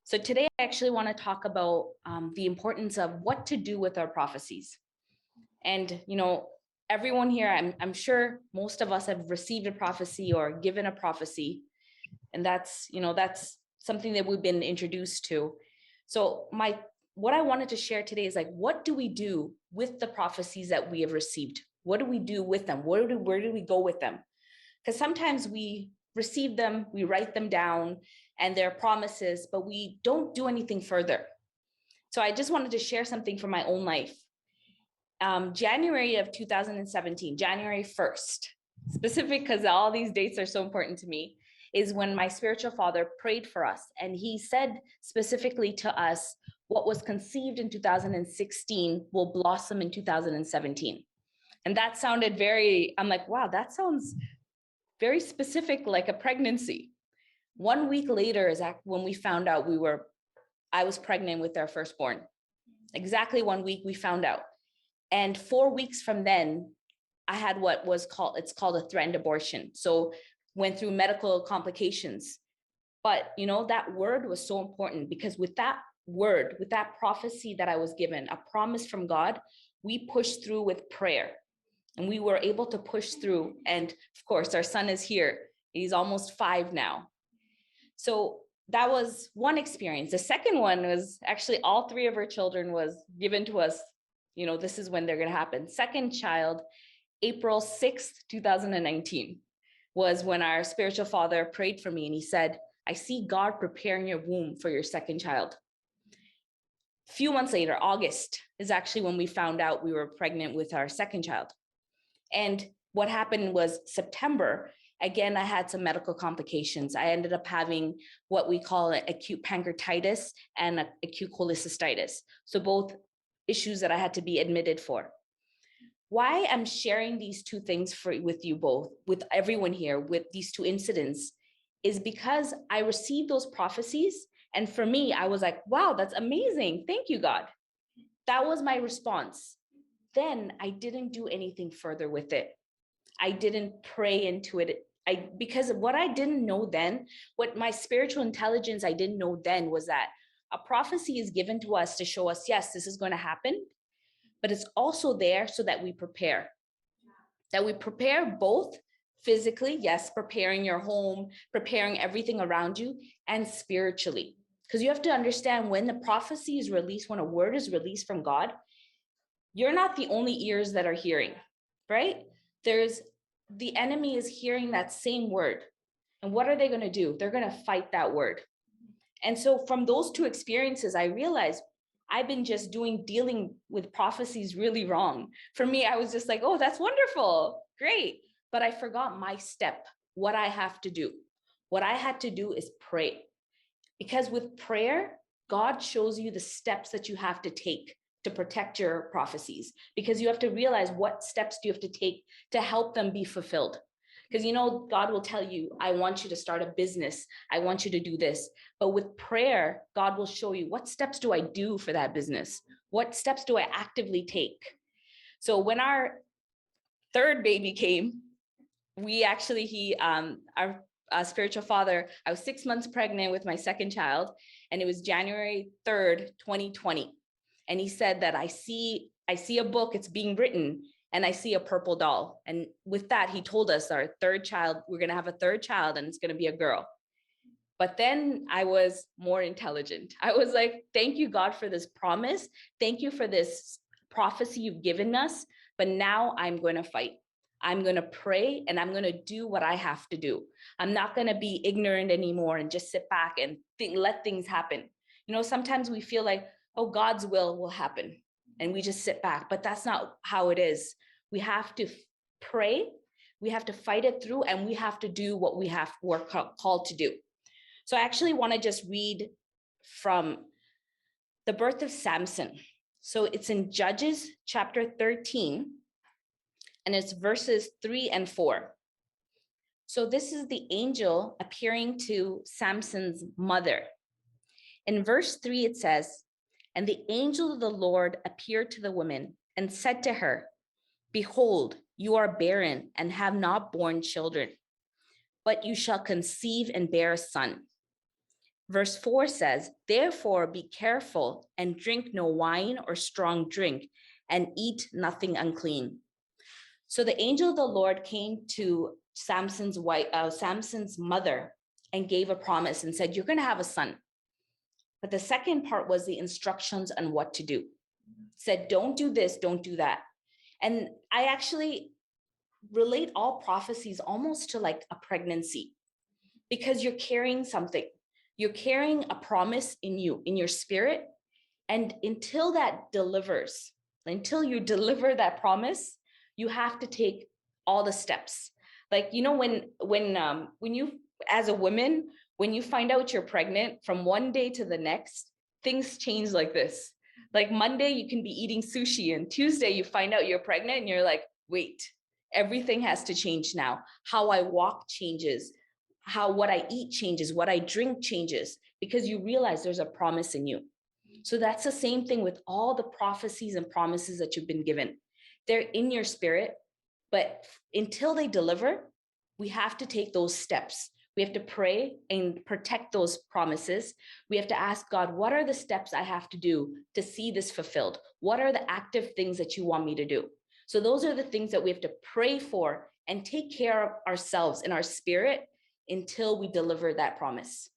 So today I actually want to talk about the importance of what to do with our prophecies. And, everyone here, I'm sure most of us have received a prophecy or given a prophecy. And that's something that we've been introduced to. So what I wanted to share today is like, what do we do with the prophecies that we have received? What do we do with them? Where do we go with them? Because sometimes we receive them, we write them down, and they're promises, but we don't do anything further. So I just wanted to share something from my own life. January of 2017, January 1st, specific because all these dates are so important to me, is when my spiritual father prayed for us. And he said specifically to us, what was conceived in 2016 will blossom in 2017. And that sounded I'm like, wow, that sounds very specific, like a pregnancy. 1 week later is when we found out I was pregnant with our firstborn. Exactly 1 week we found out. And 4 weeks from then, I had it's called a threatened abortion. So went through medical complications. But that word was so important because with that word, with that prophecy that I was given, a promise from God, we pushed through with prayer. And we were able to push through. And of course, our son is here. He's almost 5 now. So that was one experience. The second one was actually all 3 of our children was given to us. This is when they're going to happen. Second child, April 6th, 2019, was when our spiritual father prayed for me. And he said, I see God preparing your womb for your second child. A few months later, August is actually when we found out we were pregnant with our second child. And what happened was September, again, I had some medical complications. I ended up having what we call acute pancreatitis and acute cholecystitis. So both issues that I had to be admitted for. Why I'm sharing these two things with you both, with everyone here, with these 2 incidents, is because I received those prophecies. And for me, I was like, wow, that's amazing. Thank you, God. That was my response. Then I didn't do anything further with it. I didn't pray into it. Because what I didn't know then, what my spiritual intelligence I didn't know then was that a prophecy is given to us to show us, yes, this is going to happen, but it's also there so that we prepare. That we prepare both physically, yes, preparing your home, preparing everything around you, and spiritually. Because you have to understand when the prophecy is released, when a word is released from God, you're not the only ears that are hearing, right? The enemy is hearing that same word. And what are they going to do? They're going to fight that word. And so from those 2 experiences, I realized I've been just dealing with prophecies really wrong. For me, I was just like, oh, that's wonderful. Great. But I forgot my step, what I have to do. What I had to do is pray. Because with prayer, God shows you the steps that you have to take to protect your prophecies. Because you have to realize what steps do you have to take to help them be fulfilled. Because God will tell you, I want you to start a business. I want you to do this. But with prayer, God will show you, what steps do I do for that business? What steps do I actively take? So when our 3rd baby came, our spiritual father, I was 6 months pregnant with my second child, and it was January 3rd, 2020. And he said that I see a book, it's being written, and I see a purple doll. And with that, he told us our 3rd child, we're going to have a 3rd child, and it's going to be a girl. But then I was more intelligent. I was like, thank you, God, for this promise. Thank you for this prophecy you've given us. But now I'm going to fight. I'm going to pray, and I'm going to do what I have to do. I'm not going to be ignorant anymore and just sit back and let things happen. Sometimes we feel like, oh, God's will happen, and we just sit back. But that's not how it is. We have to pray, we have to fight it through, and we have to do what we're called to do. So I actually want to just read from the birth of Samson. So it's in Judges chapter 13, and it's verses 3 and 4. So this is the angel appearing to Samson's mother. In verse 3, it says, and the angel of the Lord appeared to the woman and said to her, behold, you are barren and have not borne children, but you shall conceive and bear a son. Verse 4 says, therefore be careful and drink no wine or strong drink, and eat nothing unclean. So the angel of the Lord came to Samson's mother and gave a promise and said, you're going to have a son. But the second part was the instructions on what to do. Said, don't do this, don't do that. And I actually relate all prophecies almost to like a pregnancy, because you're carrying something. You're carrying a promise in you, in your spirit. And until that delivers, until you deliver that promise, you have to take all the steps. Like, you know, when you, as a woman, when you find out you're pregnant, from one day to the next, things change like this. Like Monday, you can be eating sushi, and Tuesday, you find out you're pregnant and you're like, wait, everything has to change now. How I walk changes. What I eat changes, what I drink changes, because you realize there's a promise in you. So that's the same thing with all the prophecies and promises that you've been given. They're in your spirit, but until they deliver, we have to take those steps. We have to pray and protect those promises. We have to ask God, what are the steps I have to do to see this fulfilled? What are the active things that you want me to do? So those are the things that we have to pray for and take care of ourselves in our spirit until we deliver that promise.